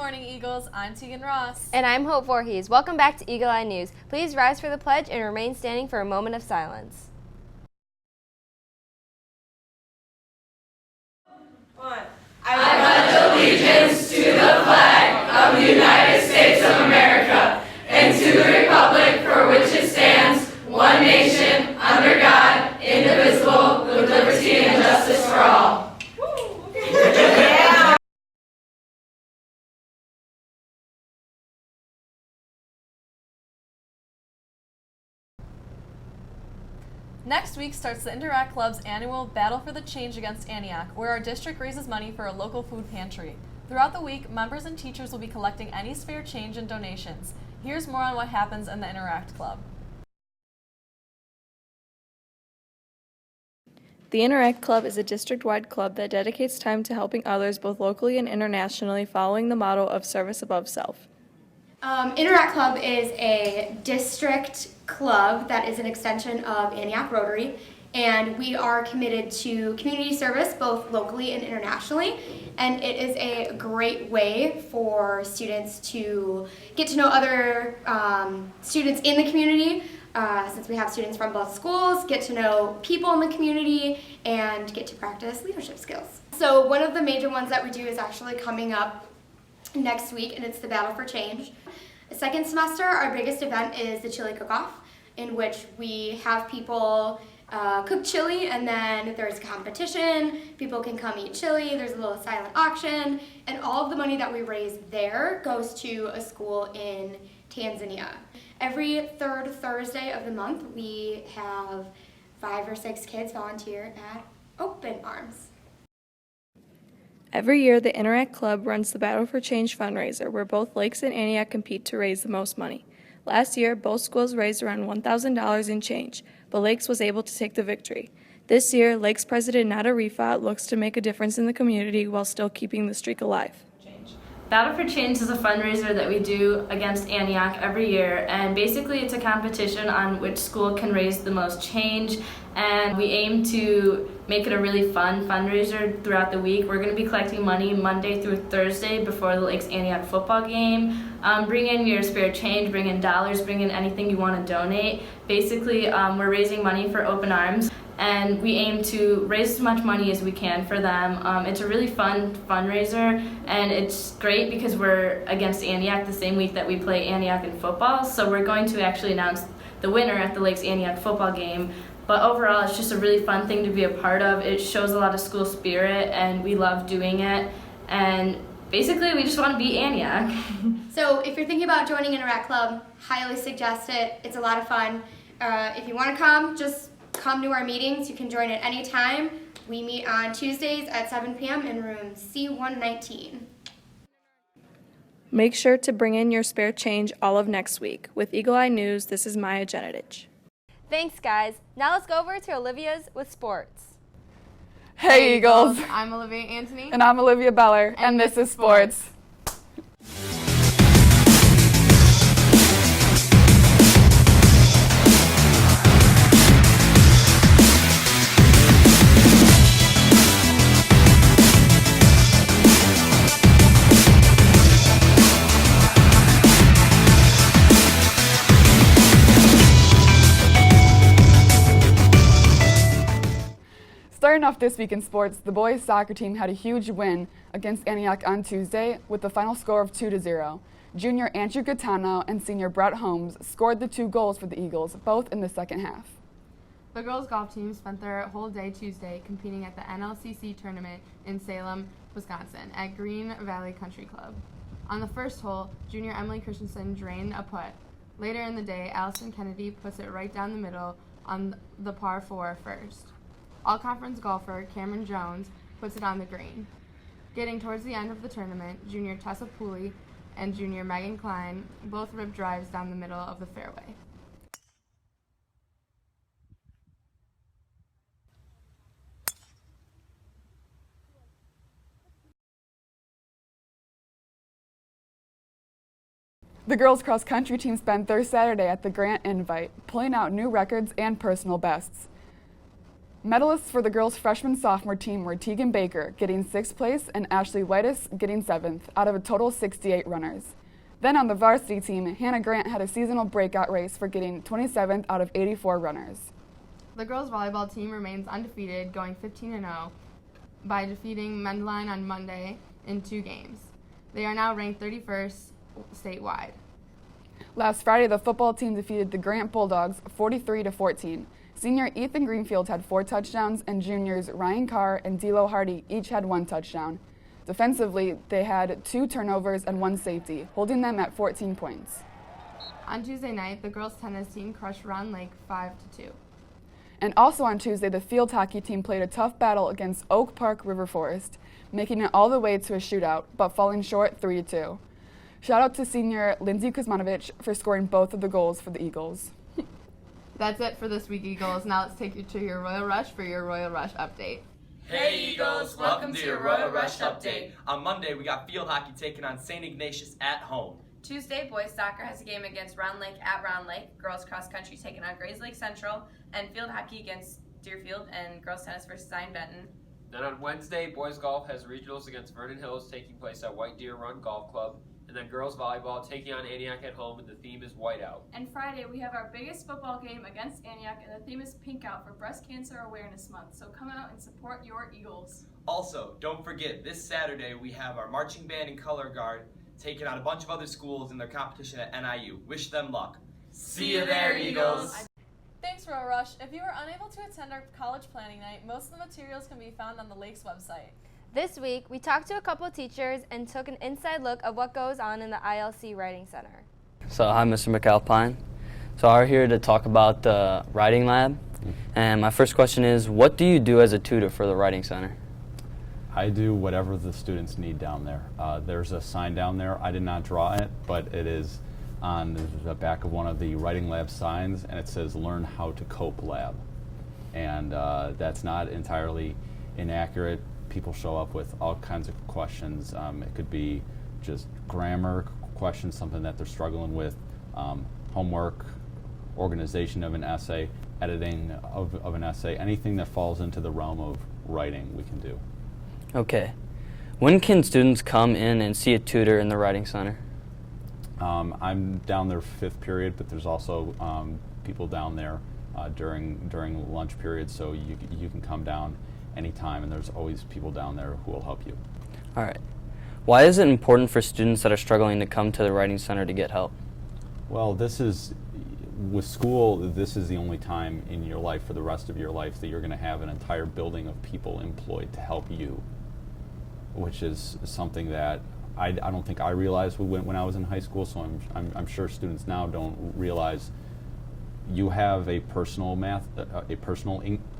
morning, Eagles. I'm Tegan Ross. And I'm Hope Voorhees. Welcome back to Eagle Eye News. Please rise for the pledge and remain standing for a moment of silence. I pledge allegiance to the flag of the United States of America and to the republic for which it stands, one nation, under God, indivisible, with liberty and justice for all. Next week starts the Interact Club's annual Battle for the Change against Antioch, where our district raises money for a local food pantry. Throughout the week, members and teachers will be collecting any spare change and donations. Here's more on what happens in the Interact Club. The Interact Club is a district-wide club that dedicates time to helping others both locally and internationally, following the motto of service above self. Interact Club is a district club that is an extension of Antioch Rotary, and we are committed to community service both locally and internationally, and it is a great way for students to get to know other students in the community, since we have students from both schools, get to know people in the community, and get to practice leadership skills. So one of the major ones that we do is actually coming up next week, and it's the Battle for Change. The second semester, our biggest event is the chili cook-off, in which we have people cook chili, and then there's a competition. People can come eat chili. There's a little silent auction, and all of the money that we raise there goes to a school in Tanzania. Every third Thursday of the month, we have 5 or 6 kids volunteer at Open Arms. Every year, the Interact Club runs the Battle for Change fundraiser, where both Lakes and Antioch compete to raise the most money. Last year, both schools raised around $1,000 in change, but Lakes was able to take the victory. This year, Lakes President Nada Rifat looks to make a difference in the community while still keeping the streak alive. Battle for Change is a fundraiser that we do against Antioch every year, and basically it's a competition on which school can raise the most change, and we aim to make it a really fun fundraiser throughout the week. We're going to be collecting money Monday through Thursday before the Lakes Antioch football game. Bring in your spare change, bring in dollars, bring in anything you want to donate. Basically, we're raising money for Open Arms, and we aim to raise as much money as we can for them. It's a really fun fundraiser, and it's great because we're against Antioch the same week that we play Antioch in football, so we're going to actually announce the winner at the Lakes Antioch football game. But overall, it's just a really fun thing to be a part of. It shows a lot of school spirit, and we love doing it, and basically we just want to beat Antioch. So if you're thinking about joining Interact Club, highly suggest it. It's a lot of fun. If you want to come, just come to our meetings. You can join at any time. We meet on Tuesdays at 7 p.m. in room C119. Make sure to bring in your spare change all of next week. With Eagle Eye News, this is Maya Genetich. Thanks, guys. Now let's go over to Olivia's with sports. Hey, Eagles. I'm Olivia Antony. And I'm Olivia Beller, and this is Sports. Starting off this week in sports, the boys soccer team had a huge win against Antioch on Tuesday with the final score of 2-0. Junior Andrew Gattano and senior Brett Holmes scored the 2 goals for the Eagles, both in the second half. The girls' golf team spent their whole day Tuesday competing at the NLCC tournament in Salem, Wisconsin at Green Valley Country Club. On the first hole, junior Emily Christensen drained a putt. Later in the day, Allison Kennedy puts it right down the middle on the par 4 first. All-conference golfer Cameron Jones puts it on the green. Getting towards the end of the tournament, junior Tessa Pooley and junior Megan Klein both ripped drives down the middle of the fairway. The girls' cross-country team spent their Saturday at the Grant Invite, pulling out new records and personal bests. Medalists for the girls' freshman-sophomore team were Tegan Baker getting 6th place and Ashley Whitus getting 7th out of a total of 68 runners. Then on the varsity team, Hannah Grant had a seasonal breakout race for getting 27th out of 84 runners. The girls' volleyball team remains undefeated, going 15-0 by defeating Mendeline on Monday in 2 games. They are now ranked 31st statewide. Last Friday, the football team defeated the Grant Bulldogs 43-14. Senior Ethan Greenfield had 4 touchdowns, and juniors Ryan Carr and D'Lo Hardy each had 1 touchdown. Defensively, they had 2 turnovers and 1 safety, holding them at 14 points. On Tuesday night, the girls' tennis team crushed Round Lake 5-2. And also on Tuesday, the field hockey team played a tough battle against Oak Park River Forest, making it all the way to a shootout, but falling short 3-2. Shout out to senior Lindsay Kuzmanovich for scoring both of the goals for the Eagles. That's it for this week, Eagles. Now let's take you to your Royal Rush for your Royal Rush update. Hey Eagles, welcome to your Royal Rush update. On Monday, we got field hockey taking on St. Ignatius at home. Tuesday, boys soccer has a game against Round Lake at Round Lake, girls cross country taking on Grays Lake Central, and field hockey against Deerfield, and girls tennis versus Zion Benton. Then on Wednesday, boys golf has regionals against Vernon Hills taking place at White Deer Run Golf Club, and then girls volleyball taking on Antioch at home, and the theme is Whiteout. And Friday, we have our biggest football game against Antioch, and the theme is Pink Out for Breast Cancer Awareness Month. So come out and support your Eagles. Also, don't forget, this Saturday we have our marching band and color guard taking on a bunch of other schools in their competition at NIU. Wish them luck. See you there, Eagles! Thanks, Royal Rush. If you were unable to attend our college planning night, most of the materials can be found on the Lakes website. This week, we talked to a couple teachers and took an inside look of what goes on in the ILC Writing Center. So hi, Mr. McAlpine. So I'm here to talk about the writing lab. And my first question is, what do you do as a tutor for the Writing Center? I do whatever the students need down there. There's a sign down there. I did not draw it, but it is on the back of one of the writing lab signs, and it says Learn How to Cope Lab. And that's not entirely inaccurate. People show up with all kinds of questions. It could be just grammar questions, something that they're struggling with, homework, organization of an essay, editing of an essay, anything that falls into the realm of writing we can do. Okay. When can students come in and see a tutor in the Writing Center? I'm down there 5th period, but there's also people down there during lunch period, so you can come down anytime, and there's always people down there who will help you. All right. Why is it important for students that are struggling to come to the Writing Center to get help? Well, with school, this is the only time in your life, for the rest of your life, that you're going to have an entire building of people employed to help you, which is something that I don't think I realized when I was in high school, so I'm sure students now don't realize. You have a personal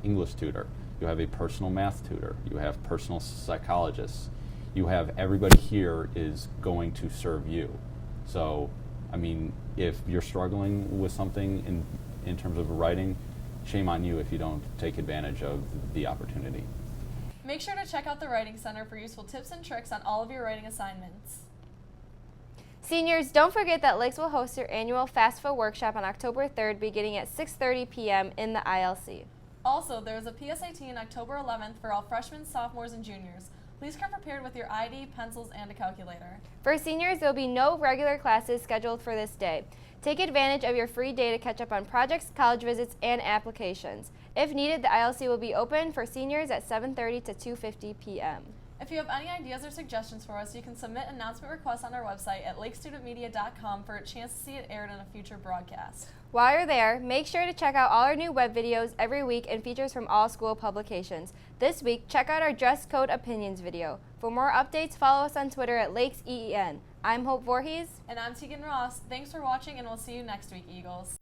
English tutor, you have a personal math tutor, you have personal psychologists, you have everybody here is going to serve you. So, I mean, if you're struggling with something in terms of writing, shame on you if you don't take advantage of the opportunity. Make sure to check out the Writing Center for useful tips and tricks on all of your writing assignments. Seniors, don't forget that Lakes will host their annual FAFSA workshop on October 3rd beginning at 6:30 p.m. in the ILC. Also, there is a PSAT on October 11th for all freshmen, sophomores, and juniors. Please come prepared with your ID, pencils, and a calculator. For seniors, there will be no regular classes scheduled for this day. Take advantage of your free day to catch up on projects, college visits, and applications. If needed, the ILC will be open for seniors at 7:30 to 2:50 p.m. If you have any ideas or suggestions for us, you can submit announcement requests on our website at lakestudentmedia.com for a chance to see it aired in a future broadcast. While you're there, make sure to check out all our new web videos every week and features from all school publications. This week, check out our Dress Code Opinions video. For more updates, follow us on Twitter at LakesEEN. I'm Hope Voorhees. And I'm Tegan Ross. Thanks for watching, and we'll see you next week, Eagles.